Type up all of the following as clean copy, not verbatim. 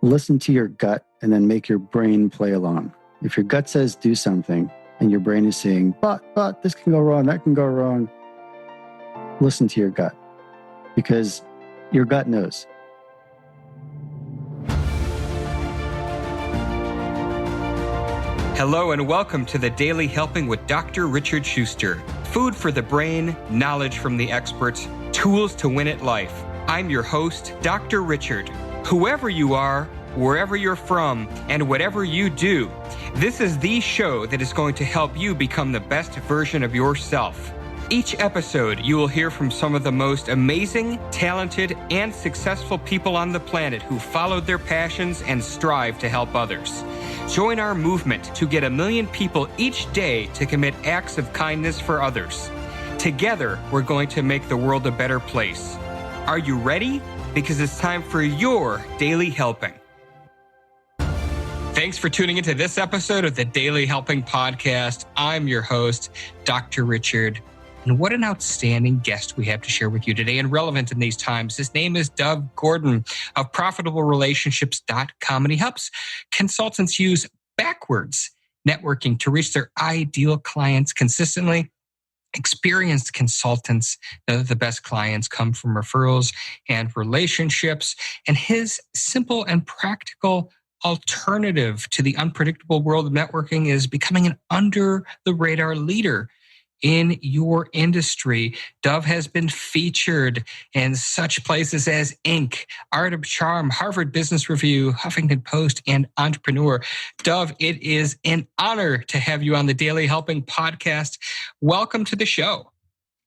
listen to your gut and then make your brain play along. If your gut says do something and your brain is saying, but this can go wrong, that can go wrong, listen to your gut because your gut knows. Hello and welcome to the Daily Helping with Dr. Richard Schuster. Food for the brain, knowledge from the experts, tools to win at life. I'm your host, Dr. Richard. Whoever you are, wherever you're from, and whatever you do, this is the show that is going to help you become the best version of yourself. Each episode, you will hear from some of the most amazing, talented, and successful people on the planet who followed their passions and strive to help others. Join our movement to get 1 million people each day to commit acts of kindness for others. Together, we're going to make the world a better place. Are you ready? Because it's time for your Daily Helping. Thanks for tuning into this episode of the Daily Helping Podcast. I'm your host, Dr. Richard. And what an outstanding guest we have to share with you today and relevant in these times. His name is Dov Gordon of ProfitableRelationships.com, and he helps consultants use backwards networking to reach their ideal clients consistently. Experienced consultants know that the best clients come from referrals and relationships, and his simple and practical alternative to the unpredictable world of networking is becoming an under-the-radar leader in your industry. Dov has been featured in such places as Inc., Art of Charm, Harvard Business Review, Huffington Post, and Entrepreneur. Dov, it is an honor to have you on the Daily Helping Podcast. Welcome to the show.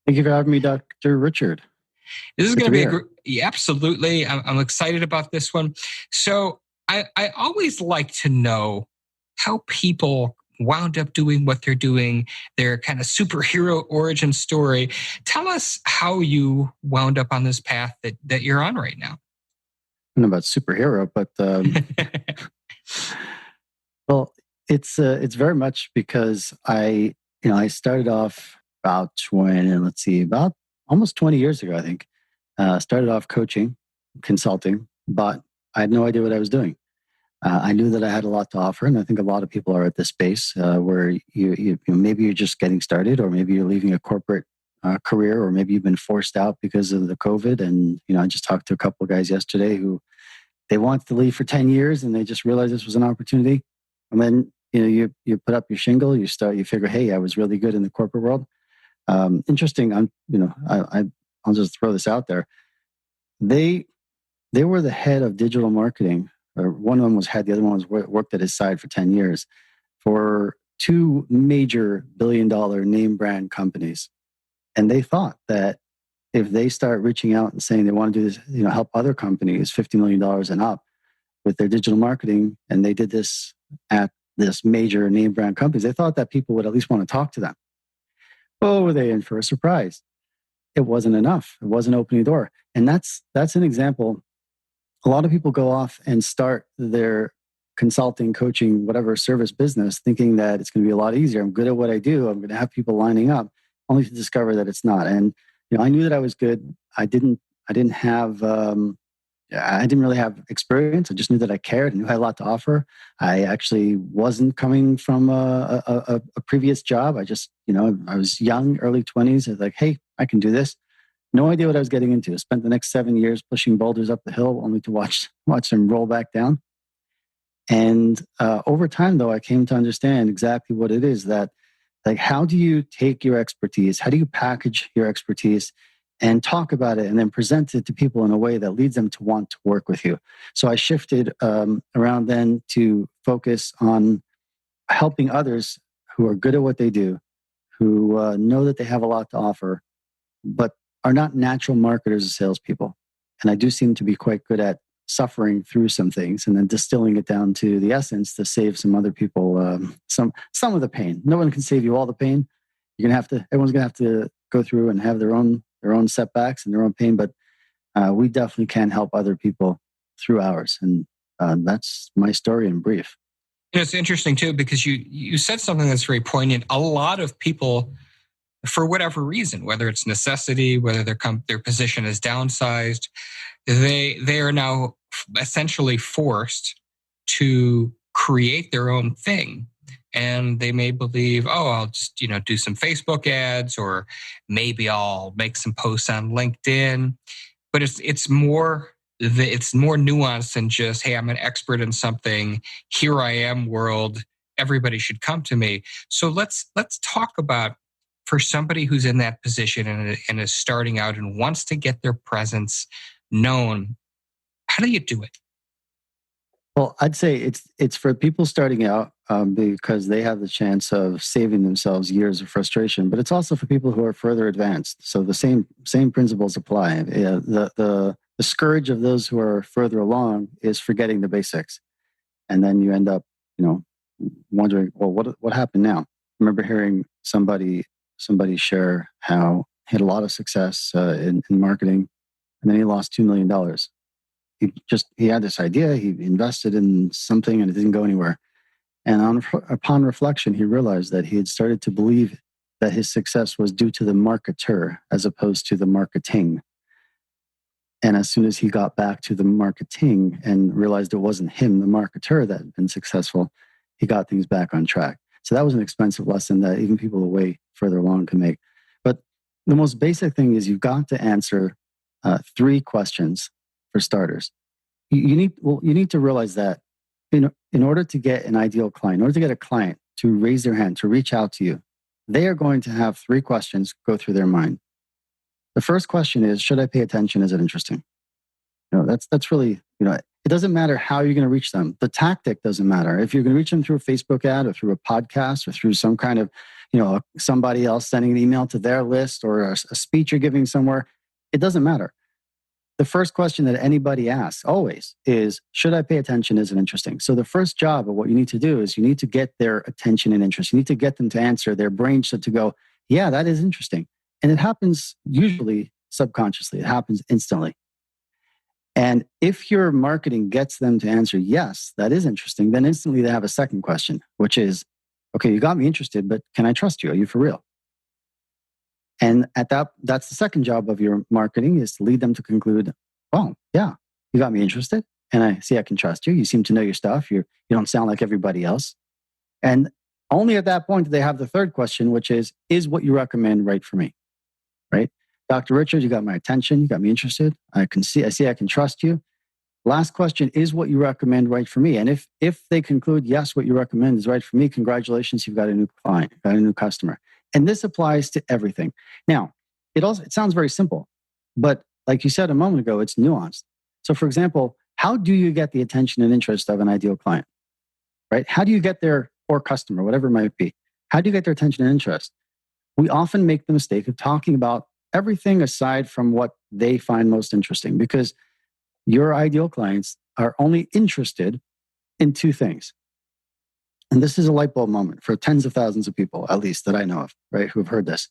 Thank you for having me, Dr. Richard. This is going to be absolutely. I'm excited about this one. So I always like to know how people wound up doing what they're doing, their kind of superhero origin story. Tell us how you wound up on this path that you're on right now. I don't know about superhero, but well, it's very much because I started off about almost 20 years ago, I think. Started off coaching, consulting, but I had no idea what I was doing. I knew that I had a lot to offer, and I think a lot of people are at this space where you maybe you're just getting started, or maybe you're leaving a corporate career, or maybe you've been forced out because of the COVID. And I just talked to a couple of guys yesterday who they wanted to leave for 10 years, and they just realized this was an opportunity. And then you put up your shingle, you figure, hey, I was really good in the corporate world. Interesting. I'll just throw this out there. They were the head of digital marketing. Or one of them was head, the other one was worked at his side for 10 years for 2 major billion-dollar name brand companies. And they thought that if they start reaching out and saying they want to do this, help other companies $50 million and up with their digital marketing, and they did this at this major name brand companies, they thought that people would at least want to talk to them. Oh, were they in for a surprise? It wasn't enough. It wasn't opening the door. And that's an example. A lot of people go off and start their consulting, coaching, whatever service business thinking that it's going to be a lot easier. I'm good at what I do. I'm going to have people lining up, only to discover that it's not. And I knew that I was good. I didn't really have experience. I just knew that I cared and knew I had a lot to offer. I actually wasn't coming from a previous job. I just, I was young, early 20s. I was like, hey, I can do this. No idea what I was getting into. I spent the next 7 years pushing boulders up the hill, only to watch them roll back down. And over time, though, I came to understand exactly what it is that, like, how do you take your expertise? How do you package your expertise and talk about it and then present it to people in a way that leads them to want to work with you? So I shifted around then to focus on helping others who are good at what they do, who know that they have a lot to offer, but are not natural marketers or salespeople. And I do seem to be quite good at suffering through some things and then distilling it down to the essence to save some other people some of the pain. No one can save you all the pain. Everyone's gonna have to go through and have their own setbacks and their own pain. But we definitely can help other people through ours, and that's my story in brief. It's interesting too because you said something that's very poignant. A lot of people, for whatever reason, whether it's necessity, whether their position is downsized, they are now essentially forced to create their own thing. And they may believe, oh, I'll just, do some Facebook ads, or maybe I'll make some posts on LinkedIn. But it's more nuanced than just, hey, I'm an expert in something. Here I am, world. Everybody should come to me. So let's talk about, for somebody who's in that position and is starting out and wants to get their presence known, how do you do it? Well, I'd say it's for people starting out because they have the chance of saving themselves years of frustration. But it's also for people who are further advanced. So the same principles apply. The scourge of those who are further along is forgetting the basics, and then you end up, wondering, well, what happened now? I remember hearing somebody share how he had a lot of success in marketing, and then he lost $2 million. He had this idea, he invested in something, and it didn't go anywhere. And upon reflection, he realized that he had started to believe that his success was due to the marketer as opposed to the marketing. And as soon as he got back to the marketing and realized it wasn't him, the marketer, that had been successful, he got things back on track. So that was an expensive lesson that even people way further along can make. But the most basic thing is you've got to answer 3 questions. For starters, you need to realize that in order to get an ideal client, in order to get a client to raise their hand, to reach out to you, they are going to have 3 questions go through their mind. The first question is, should I pay attention? Is it interesting? That's really, it doesn't matter how you're going to reach them. The tactic doesn't matter. If you're going to reach them through a Facebook ad or through a podcast or through some kind of, somebody else sending an email to their list or a speech you're giving somewhere, it doesn't matter. The first question that anybody asks always is, should I pay attention? Is it interesting? So the first job of what you need to do is you need to get their attention and interest. You need to get them to answer, their brain to go, yeah, that is interesting. And it happens usually subconsciously. It happens instantly. And if your marketing gets them to answer, yes, that is interesting, then instantly they have a second question, which is, okay, you got me interested, but can I trust you? Are you for real? And that's the second job of your marketing, is to lead them to conclude, oh, yeah, you got me interested, and I see I can trust you. You seem to know your stuff. You don't sound like everybody else. And only at that point do they have the third question, which is what you recommend right for me? Right? Dr. Richard, you got my attention. You got me interested. I see I can trust you. Last question, is what you recommend right for me? And if they conclude, yes, what you recommend is right for me, congratulations, you've got a new client, got a new customer. And this applies to everything. Now, it sounds very simple, but like you said a moment ago, it's nuanced. So for example, how do you get the attention and interest of an ideal client, right? How do you get or customer, whatever it might be? How do you get their attention and interest? We often make the mistake of talking about everything aside from what they find most interesting, because your ideal clients are only interested in 2 things. And this is a light bulb moment for tens of thousands of people, at least that I know of, right, who have heard this.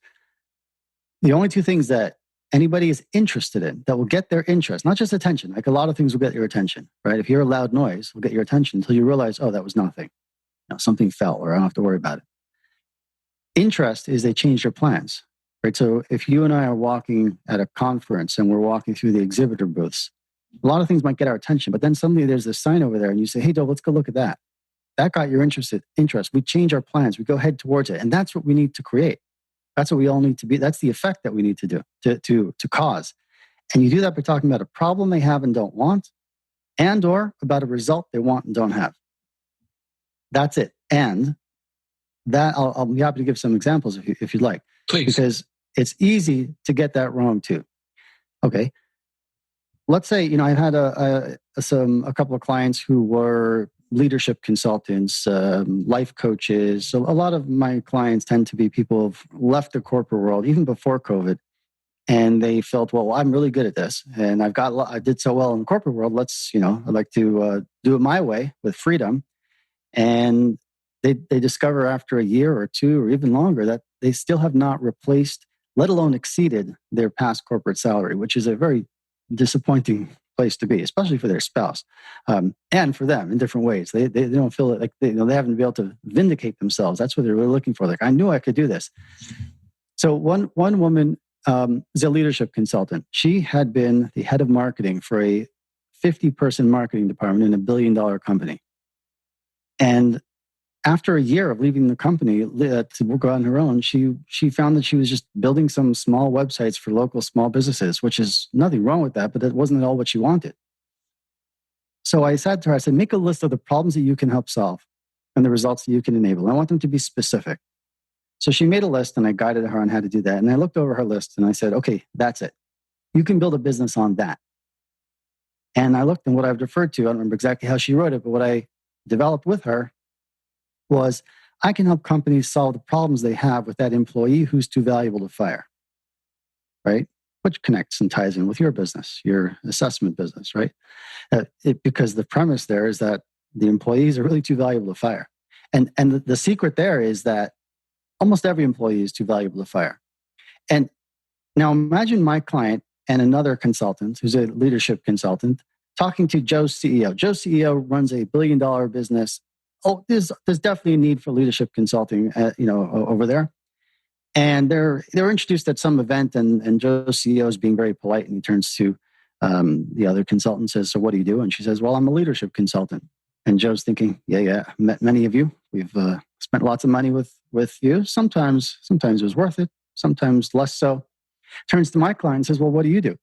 The only 2 things that anybody is interested in that will get their interest, not just attention, like a lot of things will get your attention, right? If you hear a loud noise, will get your attention until you realize, oh, that was nothing. Something fell, or I don't have to worry about it. Interest is they change their plans, right? So if you and I are walking at a conference and we're walking through the exhibitor booths, a lot of things might get our attention, but then suddenly there's this sign over there and you say, hey, Dove, let's go look at that. That got your interest. We change our plans. We go head towards it. And that's what we need to create. That's what we all need to be. That's the effect that we need to do to cause. And you do that by talking about a problem they have and don't want, and or about a result they want and don't have. That's it. And that I'll be happy to give some examples if you'd like. Please. Because it's easy to get that wrong too. Okay. Let's say, I've had a couple of clients who were leadership consultants, life coaches. So a lot of my clients tend to be people who've left the corporate world even before COVID, and they felt, well, I'm really good at this, and I did so well in the corporate world. Let's, I'd like to do it my way with freedom. And they discover after a year or 2 or even longer that they still have not replaced, let alone exceeded, their past corporate salary, which is a very disappointing place to be, especially for their spouse, and for them in different ways. They don't feel like they haven't been able to vindicate themselves. That's what they're really looking for. Like, I knew I could do this. So one woman is a leadership consultant. She had been the head of marketing for a 50-person marketing department in a billion-dollar company. And after a year of leaving the company to go on her own, she found that she was just building some small websites for local small businesses, which is nothing wrong with that, but that wasn't at all what she wanted. So I said to her, I said, make a list of the problems that you can help solve and the results that you can enable. I want them to be specific. So she made a list and I guided her on how to do that. And I looked over her list and I said, okay, that's it. You can build a business on that. And I looked, and what I've referred to, I don't remember exactly how she wrote it, but what I developed with her was, I can help companies solve the problems they have with that employee who's too valuable to fire, right? Which connects and ties in with your business, your assessment business, right? Because the premise there is that the employees are really too valuable to fire. And the secret there is that almost every employee is too valuable to fire. And now imagine my client and another consultant who's a leadership consultant talking to Joe's CEO. Joe's CEO runs a billion-dollar business. Oh, there's definitely a need for leadership consulting, over there. And they're introduced at some event, and Joe's CEO is being very polite, and he turns to the other consultant and says, "So what do you do?" And she says, "Well, I'm a leadership consultant." And Joe's thinking, "Yeah, met many of you. We've spent lots of money with you. Sometimes it was worth it. Sometimes less so." Turns to my client and says, "Well, what do you do?"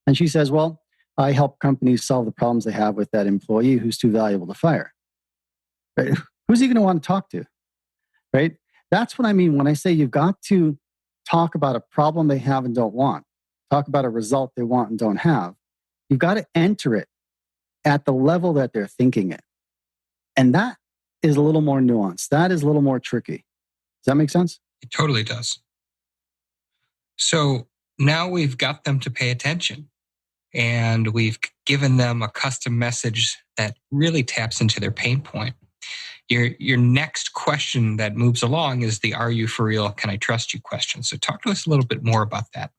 And she says, "Well, I help companies solve the problems they have with that employee who's too valuable to fire." Right? Who's he going to want to talk to? Right? That's what I mean when I say you've got to talk about a problem they have and don't want. Talk about a result they want and don't have. You've got to enter it at the level that they're thinking it. And that is a little more nuanced. That is a little more tricky. Does that make sense? It totally does. So now we've got them to pay attention, and we've given them a custom message that really taps into their pain point. Your next question that moves along is the "Are you for real? Can I trust you?" question. So talk to us a little bit more about that.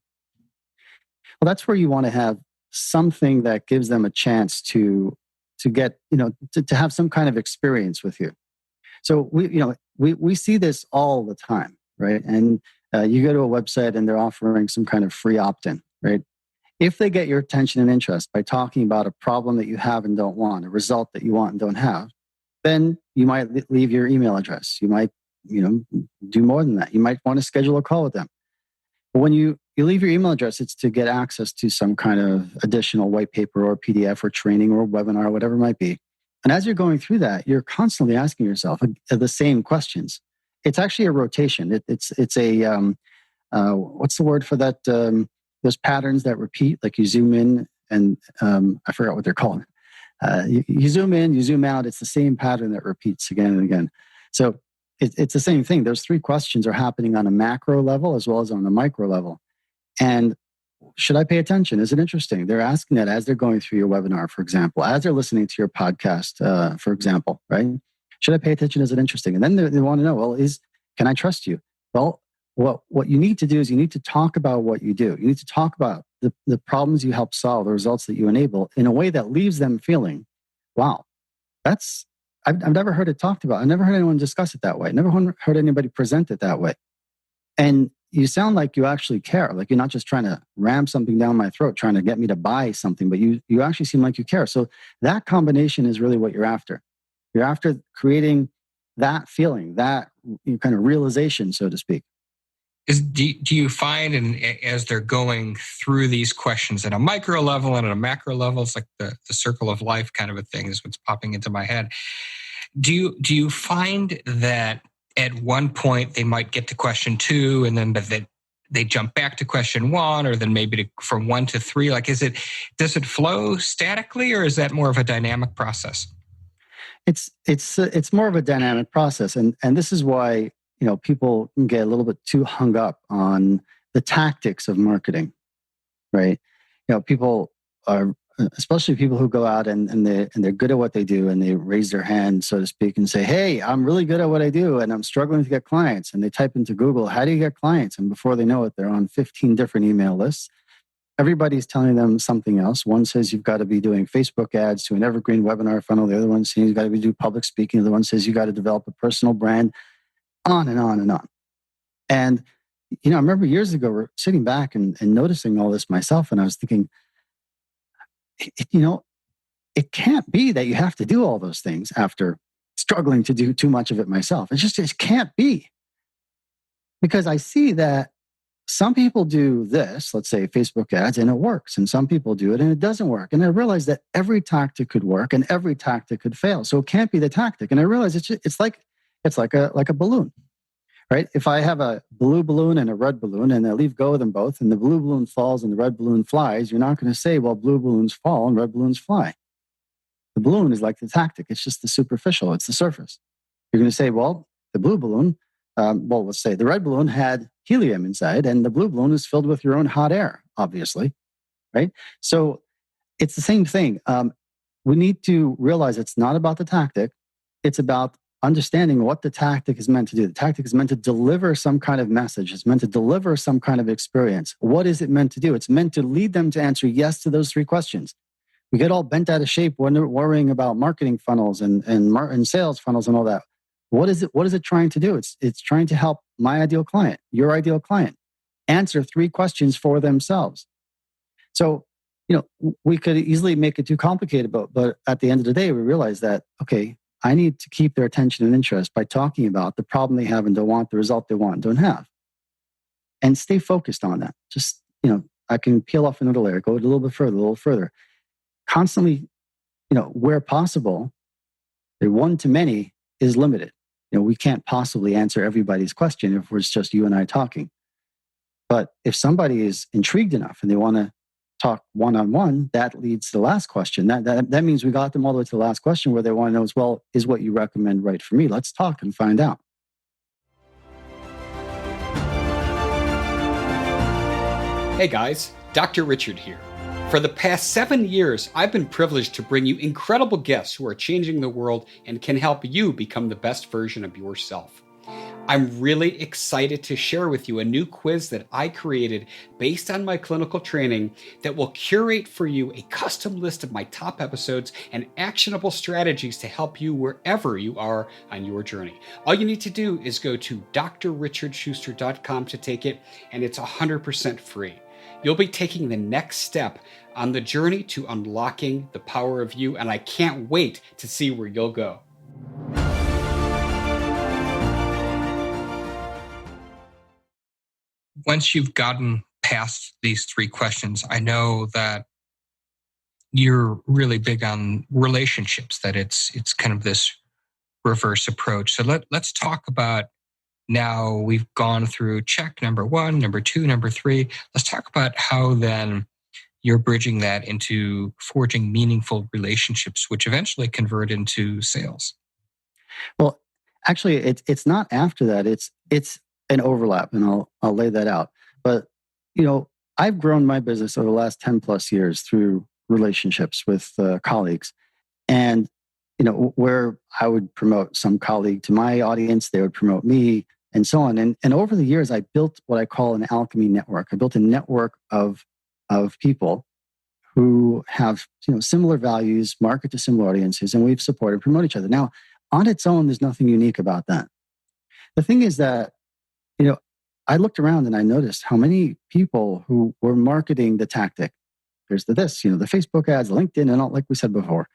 Well, that's where you want to have something that gives them a chance to get, to have some kind of experience with you. So we see this all the time, right? And you go to a website and they're offering some kind of free opt-in, right? If they get your attention and interest by talking about a problem that you have and don't want, a result that you want and don't have, then you might leave your email address. You might, do more than that. You might want to schedule a call with them. But when you leave your email address, it's to get access to some kind of additional white paper or PDF or training or webinar, or whatever it might be. And as you're going through that, you're constantly asking yourself the same questions. It's actually a rotation. It's a, what's the word for that? Those patterns that repeat, like you zoom in and I forgot what they're called. You zoom in, you zoom out. It's the same pattern that repeats again and again. So it's the same thing. Those three questions are happening on a macro level as well as on the micro level. And should I pay attention? Is it interesting? They're asking that as they're going through your webinar, for example, as they're listening to your podcast, for example, right? Should I pay attention? Is it interesting? And then they want to know, well, can I trust you? Well, what you need to do is you need to talk about what you do. You need to talk about the problems you help solve, the results that you enable in a way that leaves them feeling, wow, I've never heard it talked about. I've never heard anyone discuss it that way. Never heard anybody present it that way. And you sound like you actually care. Like you're not just trying to ram something down my throat, trying to get me to buy something, but you actually seem like you care. So that combination is really what you're after. You're after creating that feeling, that kind of realization, so to speak. Do you find, and as they're going through these questions at a micro level and at a macro level, it's like the circle of life kind of a thing is what's popping into my head. Do you find that at one point they might get to question 2 and then they jump back to question 1, or then maybe from 1 to 3? Like, does it flow statically, or is that more of a dynamic process? It's more of a dynamic process, and this is why people can get a little bit too hung up on the tactics of marketing, right? People are, especially people who go out and they're good at what they do, and they raise their hand, so to speak, and say, "Hey, I'm really good at what I do, and I'm struggling to get clients." And they type into Google, "How do you get clients?" And before they know it, they're on 15 different email lists. Everybody's telling them something else. One says you've got to be doing Facebook ads to an evergreen webinar funnel. The other one says you've got to be doing public speaking. The other one says you've got to develop a personal brand. On and on and on. And, I remember years ago, we're sitting back and noticing all this myself. And I was thinking, it can't be that you have to do all those things after struggling to do too much of it myself. It can't be. Because I see that some people do this, let's say Facebook ads, and it works. And some people do it and it doesn't work. And I realize that every tactic could work and every tactic could fail. So it can't be the tactic. And I realize it's like a balloon, right? If I have a blue balloon and a red balloon and I leave go of them both and the blue balloon falls and the red balloon flies, you're not going to say, well, blue balloons fall and red balloons fly. The balloon is like the tactic. It's just the superficial. It's the surface. You're going to say, well, the blue balloon, let's say the red balloon had helium inside and the blue balloon is filled with your own hot air, obviously, right? So it's the same thing. We need to realize it's not about the tactic. It's about understanding what the tactic is meant to do. The tactic is meant to deliver some kind of message. It's meant to deliver some kind of experience. What is it meant to do? It's meant to lead them to answer yes to those three questions. We get all bent out of shape when they're worrying about marketing funnels and sales funnels and all that. What is it trying to do? It's trying to help my ideal client, your ideal client, answer three questions for themselves. So, we could easily make it too complicated, but at the end of the day, we realize that, okay, I need to keep their attention and interest by talking about the problem they have and don't want, the result they want and don't have. And stay focused on that. Just, I can peel off another layer, go a little bit further, a little further. Constantly, where possible, the one to many is limited. We can't possibly answer everybody's question if it's just you and I talking. But if somebody is intrigued enough and they want to talk one-on-one, that leads to the last question. That means we got them all the way to the last question where they want to know as well, is what you recommend right for me? Let's talk and find out. Hey guys, Dr. Richard here. For the past 7 years, I've been privileged to bring you incredible guests who are changing the world and can help you become the best version of yourself. I'm really excited to share with you a new quiz that I created based on my clinical training that will curate for you a custom list of my top episodes and actionable strategies to help you wherever you are on your journey. All you need to do is go to drrichardschuster.com to take it, and it's 100% free. You'll be taking the next step on the journey to unlocking the power of you, and I can't wait to see where you'll go. Once you've gotten past these three questions, I know that you're really big on relationships, that it's kind of this reverse approach. So let's talk about, now we've gone through check number 1, number 2, number 3. Let's talk about how then you're bridging that into forging meaningful relationships, which eventually convert into sales. Well, actually, it's not after that. It's an overlap, and I'll lay that out. But I've grown my business over the last 10 plus years through relationships with colleagues, and where I would promote some colleague to my audience, they would promote me, and so on. And over the years, I built what I call an alchemy network. I built a network of people who have similar values, market to similar audiences, and we've supported and promote each other. Now, on its own, there's nothing unique about that. The thing is that I looked around and I noticed how many people who were marketing the tactic. There's the Facebook ads, LinkedIn, and all, like we said before.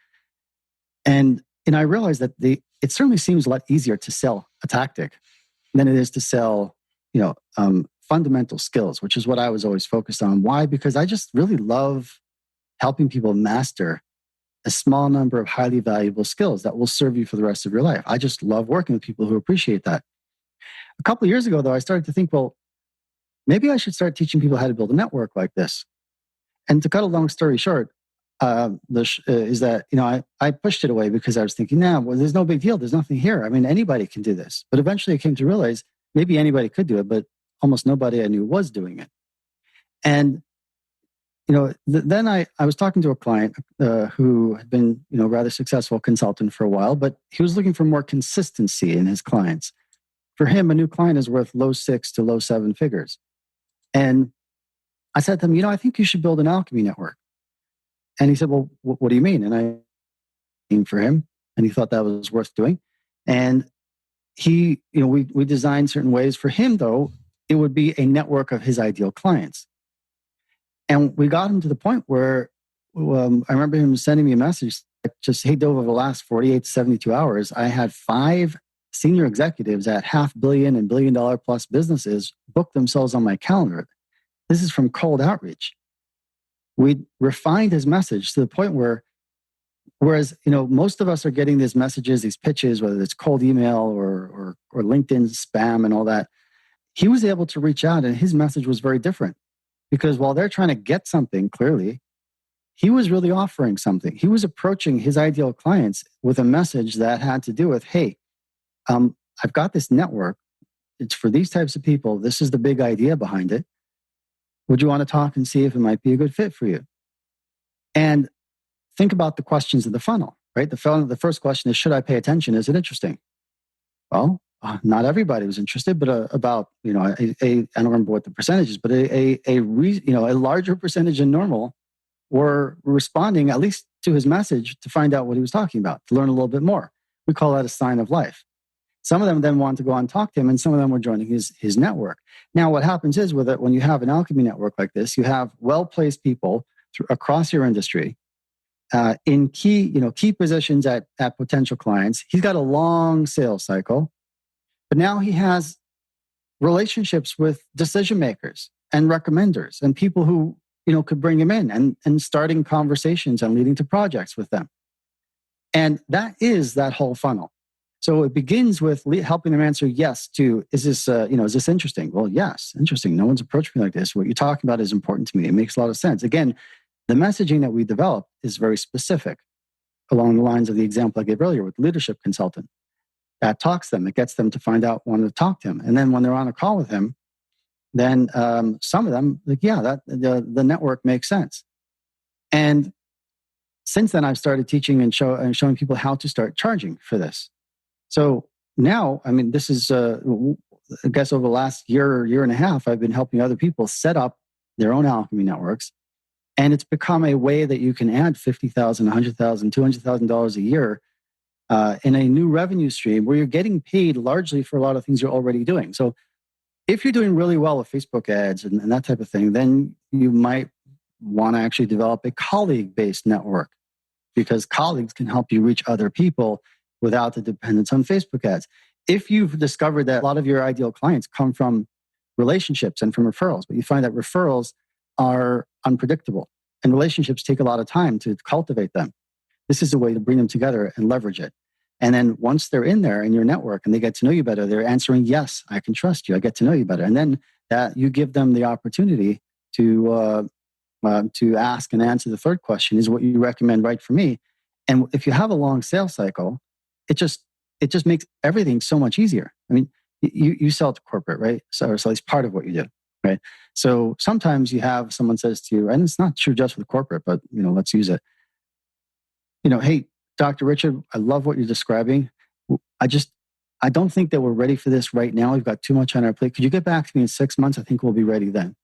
And I realized that it certainly seems a lot easier to sell a tactic than it is to sell, fundamental skills, which is what I was always focused on. Why? Because I just really love helping people master a small number of highly valuable skills that will serve you for the rest of your life. I just love working with people who appreciate that. A couple of years ago, though, I started to think, well, maybe I should start teaching people how to build a network like this. And to cut a long story short, is that, I pushed it away because I was thinking, there's no big deal. There's nothing here. I mean, anybody can do this. But eventually I came to realize maybe anybody could do it, but almost nobody I knew was doing it. And, then I was talking to a client who had been, rather successful consultant for a while, but he was looking for more consistency in his clients. For him, a new client is worth low 6 to low 7 figures. And I said to him, I think you should build an alchemy network. And he said, well, what do you mean? And I came for him, and he thought that was worth doing. And he, we designed certain ways. For him, though, it would be a network of his ideal clients. And we got him to the point where I remember him sending me a message just, hey, over the last 48 to 72 hours, I had 5 senior executives at $500 million and $1 billion plus businesses book themselves on my calendar. This is from cold outreach. We refined his message to the point where, whereas, most of us are getting these messages, these pitches, whether it's cold email or LinkedIn spam and all that, he was able to reach out, and his message was very different. Because while they're trying to get something, clearly, he was really offering something. He was approaching his ideal clients with a message that had to do with, hey, I've got this network. It's for these types of people. This is the big idea behind it. Would you want to talk and see if it might be a good fit for you? And think about the questions of the funnel, right? The first question is, should I pay attention? Is it interesting? Well, not everybody was interested, but about, I don't remember what the percentage is, but a larger percentage than normal were responding at least to his message to find out what he was talking about, to learn a little bit more. We call that a sign of life. Some of them then wanted to go on and talk to him, and some of them were joining his network. Now, what happens is with it, when you have an alchemy network like this, you have well-placed people across your industry in key positions at potential clients. He's got a long sales cycle, but now he has relationships with decision makers and recommenders and people who could bring him in and starting conversations and leading to projects with them. And that is that whole funnel. So it begins with helping them answer yes to, is this interesting? Well, yes, interesting. No one's approached me like this. What you're talking about is important to me. It makes a lot of sense. Again, the messaging that we develop is very specific along the lines of the example I gave earlier with leadership consultant. That talks them. It gets them to find out, want to talk to him. And then when they're on a call with him, then some of them, the network makes sense. And since then, I've started teaching and showing people how to start charging for this. So now, this is, I guess over the last year and a half, I've been helping other people set up their own alchemy networks. And it's become a way that you can add $50,000, $100,000, $200,000 a year in a new revenue stream where you're getting paid largely for a lot of things you're already doing. So if you're doing really well with Facebook ads and that type of thing, then you might want to actually develop a colleague-based network, because colleagues can help you reach other people without the dependence on Facebook ads. If you've discovered that a lot of your ideal clients come from relationships and from referrals, but you find that referrals are unpredictable and relationships take a lot of time to cultivate them, this is a way to bring them together and leverage it. And then once they're in there in your network and they get to know you better, they're answering, yes, I can trust you. I get to know you better. And then that you give them the opportunity to ask and answer the third question, is what you recommend right for me? And if you have a long sales cycle, it just makes everything so much easier. You sell to corporate, right? So it's part of what you do, right? So sometimes you have someone says to you, and it's not true just with corporate, but let's use it. Hey, Dr. Richard, I love what you're describing. I don't think that we're ready for this right now. We've got too much on our plate. Could you get back to me in 6 months? I think we'll be ready then.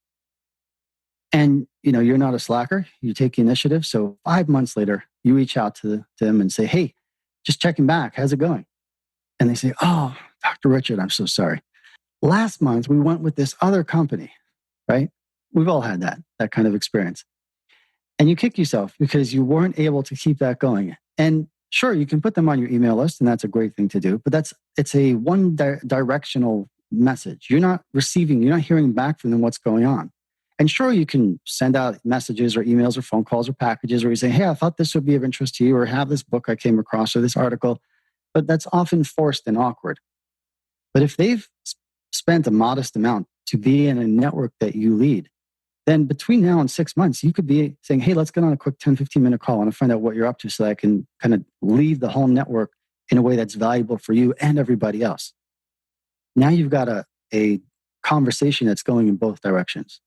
And you're not a slacker. You take the initiative. So 5 months later, you reach out to them and say, hey, just checking back. How's it going? And they say, oh, Dr. Richard, I'm so sorry. Last month, we went with this other company, right? We've all had that kind of experience. And you kick yourself because you weren't able to keep that going. And sure, you can put them on your email list, and that's a great thing to do. But it's a one-directional message. You're not hearing back from them what's going on. And sure, you can send out messages or emails or phone calls or packages where you say, hey, I thought this would be of interest to you, or have this book I came across or this article. But that's often forced and awkward. But if they've spent a modest amount to be in a network that you lead, then between now and 6 months, you could be saying, hey, let's get on a quick 10, 15-minute call. I want to find out what you're up to so that I can kind of lead the whole network in a way that's valuable for you and everybody else. Now you've got a conversation that's going in both directions.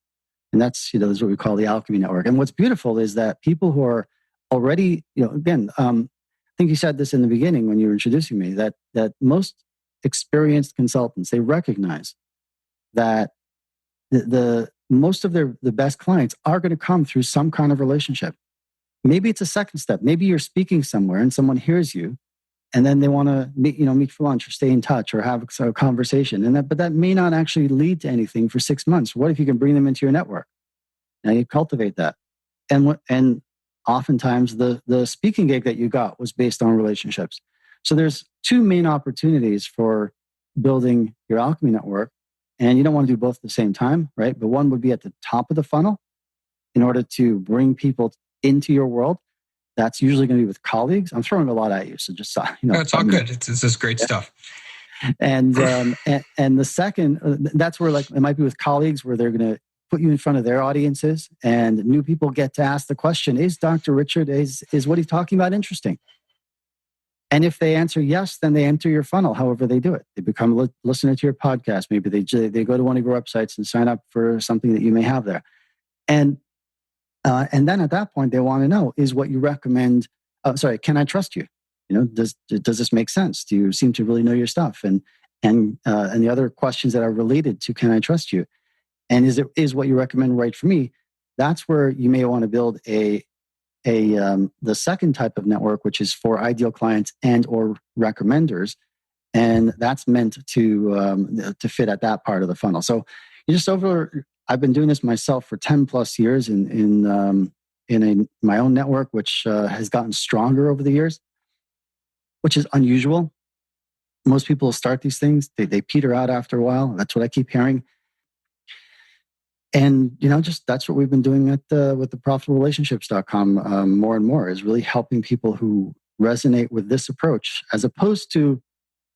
And that's what we call the alchemy network. And what's beautiful is that people who are already, again, I think you said this in the beginning when you were introducing me, that most experienced consultants, they recognize that the most of the best clients are going to come through some kind of relationship. Maybe it's a second step. Maybe you're speaking somewhere and someone hears you, and then they want to meet for lunch or stay in touch or have a conversation. But that may not actually lead to anything for 6 months. What if you can bring them into your network? Now you cultivate that. And oftentimes the speaking gig that you got was based on relationships. So there's two main opportunities for building your alchemy network. And you don't want to do both at the same time, right? But one would be at the top of the funnel in order to bring people into your world. That's usually going to be with colleagues. I'm throwing a lot at you, so just No, it's all good. It's just great stuff. And the second, that's where like it might be with colleagues where they're going to put you in front of their audiences, and new people get to ask the question: Is Dr. Richard is what he's talking about interesting? And if they answer yes, then they enter your funnel. However they do it, they become a listener to your podcast. Maybe they go to one of your websites and sign up for something that you may have there, and then at that point they want to know: Is what you recommend? Can I trust you? You know, does this make sense? Do you seem to really know your stuff? And the other questions that are related to: Can I trust you? And is what you recommend right for me? That's where you may want to build the second type of network, which is for ideal clients and or recommenders, and that's meant to fit at that part of the funnel. So you just I've been doing this myself for 10 plus years in my own network, which has gotten stronger over the years, which is unusual. Most people start these things, they peter out after a while. That's what I keep hearing. And, just that's what we've been doing with the profitablelationships.com more and more, is really helping people who resonate with this approach, as opposed to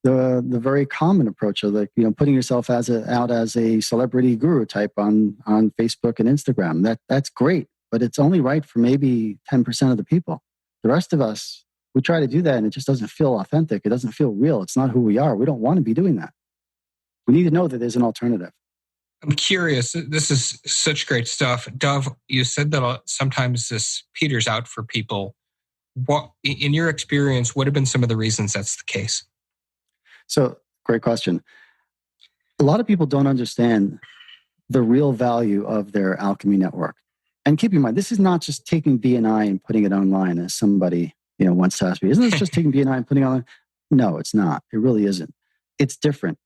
the very common approach of putting yourself out as a celebrity guru type on Facebook and Instagram. That's great, but it's only right for maybe 10% of the people. The rest of us, we try to do that and it just doesn't feel authentic. It doesn't feel real. It's not who we are. We don't want to be doing that. We need to know that there's an alternative. I'm curious. This is such great stuff. Dov, you said that sometimes this peters out for people. What, in your experience, what have been some of the reasons that's the case? So, great question. A lot of people don't understand the real value of their alchemy network. And keep in mind, this is not just taking BNI and putting it online, as somebody once asked me. Isn't this just taking BNI and putting it online? No, it's not. It really isn't. It's different.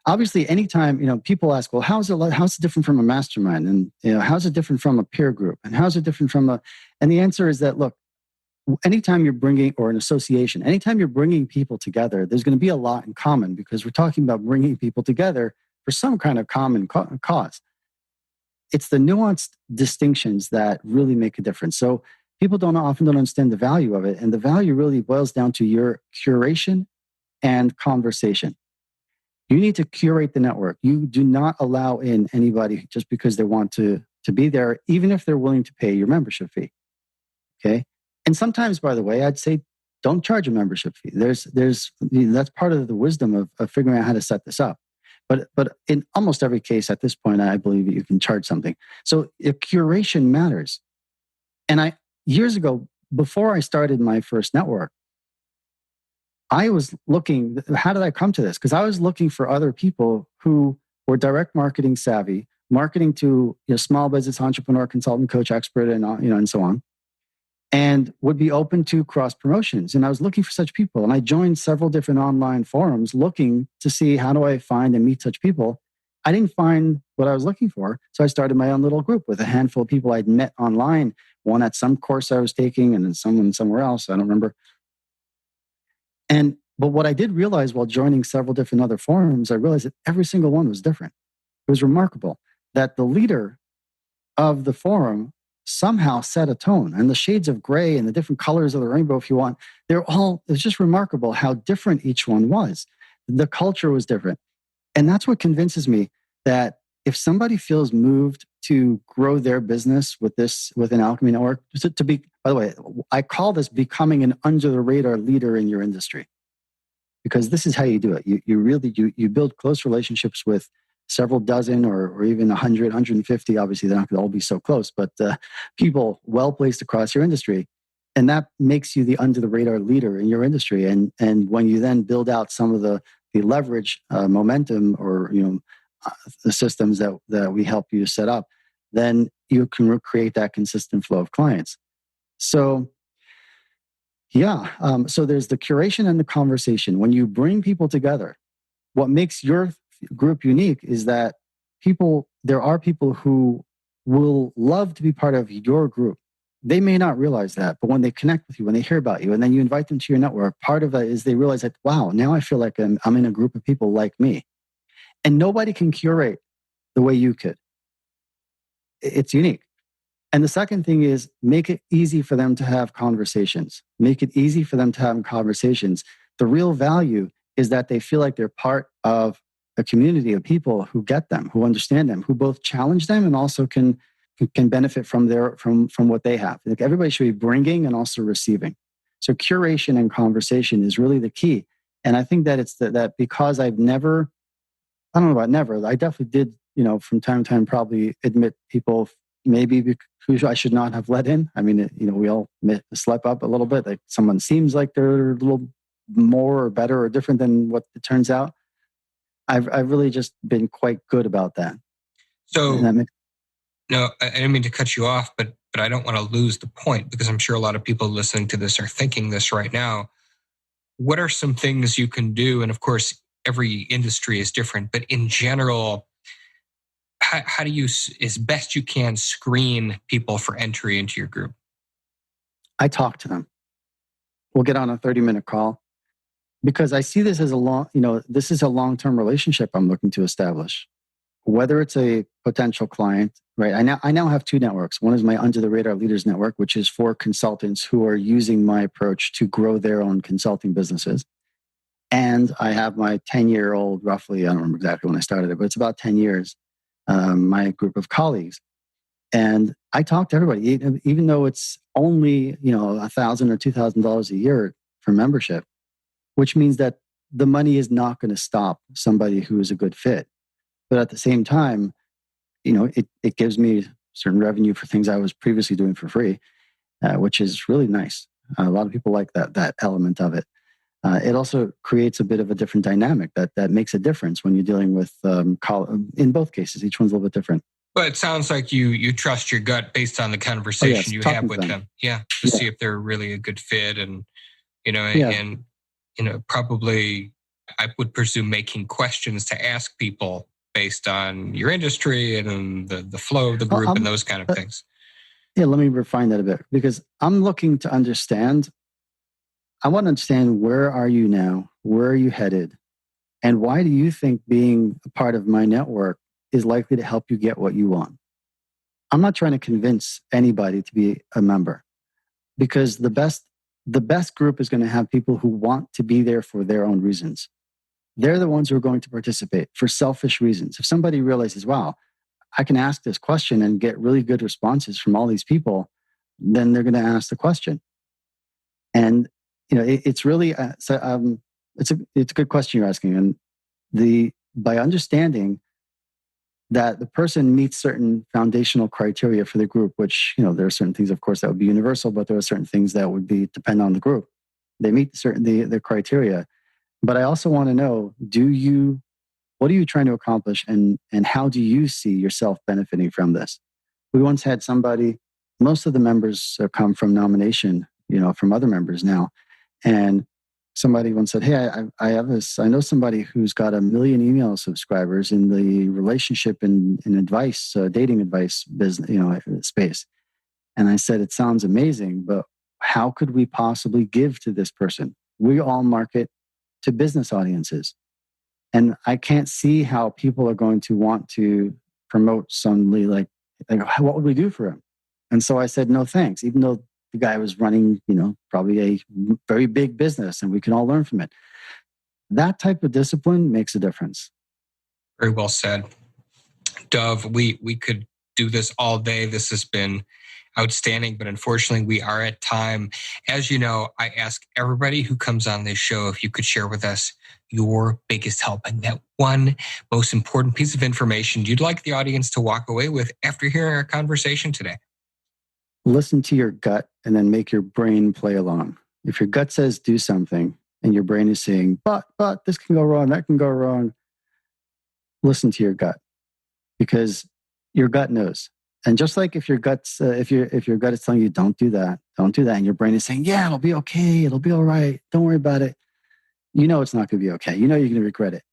Obviously, anytime people ask, well, how's it different from a mastermind, and how's it different from a peer group, and how's it different from and the answer is that, look, anytime you're bringing, or an association, anytime you're bringing people together, there's going to be a lot in common, because we're talking about bringing people together for some kind of common cause. It's the nuanced distinctions that really make a difference. So people often don't understand the value of it, and the value really boils down to your curation and conversation. You need to curate the network. You do not allow in anybody just because they want to be there, even if they're willing to pay your membership fee. Okay. And sometimes, by the way, I'd say don't charge a membership fee. There's that's part of the wisdom of figuring out how to set this up. But in almost every case at this point, I believe that you can charge something. So curation matters. And years ago, before I started my first network, I was looking, how did I come to this? Because I was looking for other people who were direct marketing savvy, marketing to small business entrepreneur, consultant, coach, expert, and so on, and would be open to cross promotions. And I was looking for such people, and I joined several different online forums looking to see, how do I find and meet such people. I didn't find what I was looking for, so I started my own little group with a handful of people I'd met online. One at some course I was taking, and then someone somewhere else. I don't remember. But what I did realize while joining several different other forums, I realized that every single one was different. It was remarkable that the leader of the forum somehow set a tone, and the shades of gray and the different colors of the rainbow, if you want, it's just remarkable how different each one was. The culture was different. And that's what convinces me that if somebody feels moved to grow their business with an alchemy network, to be, by the way, I call this becoming an under the radar leader in your industry, because this is how you do it. You build close relationships with several dozen or even 100, 150. Obviously, they're not going to all be so close, but people well placed across your industry. And that makes you the under the radar leader in your industry. And when you then build out some of the leverage momentum, or the systems that we help you set up, then you can create that consistent flow of clients. So so there's the curation and the conversation. When you bring people together, what makes your group unique is that there are people who will love to be part of your group. They may not realize that, but when they connect with you, when they hear about you, and then you invite them to your network, part of that is they realize that, wow, now I feel like I'm in a group of people like me. And nobody can curate the way you could. It's unique. And the second thing is make it easy for them to have conversations. Make it easy for them to have conversations. The real value is that they feel like they're part of a community of people who get them, who understand them, who both challenge them and also can benefit from what they have. Like everybody should be bringing and also receiving. So curation and conversation is really the key. And I think that it's that because I don't know about never, I definitely did, from time to time probably admit people maybe who I should not have let in. I mean, we all slip up a little bit. Like someone seems like they're a little more or better or different than what it turns out. I've really just been quite good about that. So, no, I didn't mean to cut you off, but I don't want to lose the point because I'm sure a lot of people listening to this are thinking this right now. What are some things you can do? And of course, every industry is different, but in general, how do you, as best you can, screen people for entry into your group? I talk to them. We'll get on a 30-minute call because I see this as this is a long-term relationship I'm looking to establish. Whether it's a potential client, right? I now have two networks. One is my Under the Radar Leaders Network, which is for consultants who are using my approach to grow their own consulting businesses. And I have my 10-year-old, roughly, I don't remember exactly when I started it, but it's about 10 years, my group of colleagues. And I talk to everybody, even though it's only, $1,000 or $2,000 a year for membership, which means that the money is not going to stop somebody who is a good fit. But at the same time, it gives me certain revenue for things I was previously doing for free, which is really nice. A lot of people like that element of it. It also creates a bit of a different dynamic that makes a difference when you're dealing with, in both cases, each one's a little bit different. But it sounds like you trust your gut based on the conversation you have with them. Yeah, to see if they're really a good fit, and probably I would presume making questions to ask people based on your industry and the flow of the group and those kind of things. Yeah, let me refine that a bit because I'm looking to understand. I want to understand, where are you now? Where are you headed? And why do you think being a part of my network is likely to help you get what you want? I'm not trying to convince anybody to be a member because the best group is going to have people who want to be there for their own reasons. They're the ones who are going to participate for selfish reasons. If somebody realizes, wow, I can ask this question and get really good responses from all these people, then they're going to ask the question. And it's really it's a good question you're asking. And by understanding that the person meets certain foundational criteria for the group, which there are certain things, of course, that would be universal, but there are certain things that would depend on the group. They meet the criteria. But I also want to know, what are you trying to accomplish and how do you see yourself benefiting from this? We once had somebody, most of the members come from nomination, from other members now. And somebody once said, hey, I know somebody who's got 1 million email subscribers in the relationship and advice, dating advice business, space. And I said, it sounds amazing, but how could we possibly give to this person? We all market to business audiences. And I can't see how people are going to want to promote somebody like what would we do for him? And so I said, no, thanks. Even though the guy was running, probably a very big business and we can all learn from it. That type of discipline makes a difference. Very well said. Dov, we could do this all day. This has been outstanding, but unfortunately we are at time. As you know, I ask everybody who comes on this show if you could share with us your biggest help and that one most important piece of information you'd like the audience to walk away with after hearing our conversation today. Listen to your gut and then make your brain play along. If your gut says do something and your brain is saying, but this can go wrong, that can go wrong, listen to your gut because your gut knows. And just like if your gut's if your gut is telling you don't do that, and your brain is saying, yeah, it'll be okay, it'll be all right, don't worry about it. It's not going to be okay. You're going to regret it.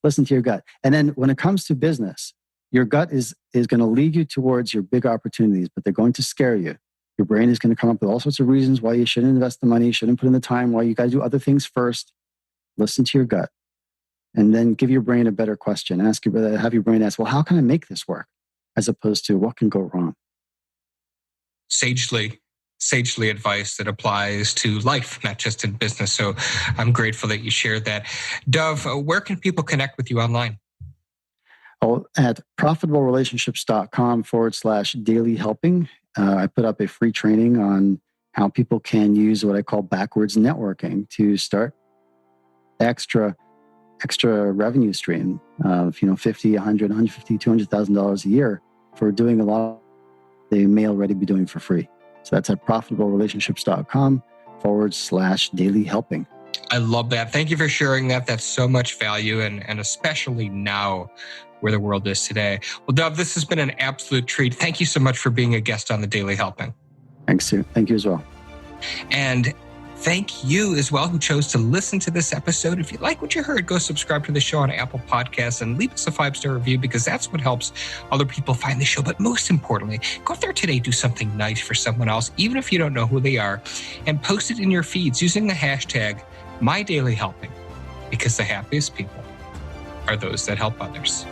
Listen to your gut. And then when it comes to business, your gut is going to lead you towards your big opportunities, but they're going to scare you. Your brain is going to come up with all sorts of reasons why you shouldn't invest the money, shouldn't put in the time, why you got to do other things first. Listen to your gut. And then give your brain a better question. Have your brain ask, well, how can I make this work? As opposed to what can go wrong? Sagely advice that applies to life, not just in business. So I'm grateful that you shared that. Dov, where can people connect with you online? Oh, at profitablерelationships.com/daily helping. I put up a free training on how people can use what I call backwards networking to start extra revenue stream of $50, $100, $150, $200,000 a year for doing a lot they may already be doing for free. So that's at profitablерelationships.com/daily helping. I love that. Thank you for sharing that. That's so much value, and especially now where the world is today. Well, Dov, this has been an absolute treat. Thank you so much for being a guest on the Daily Helping. Thanks, Sue. Thank you as well. And thank you as well who chose to listen to this episode. If you like what you heard, go subscribe to the show on Apple Podcasts and leave us a 5-star review, because that's what helps other people find the show. But most importantly, go out there today, do something nice for someone else, even if you don't know who they are, and post it in your feeds using the hashtag #MyDailyHelping, because the happiest people are those that help others.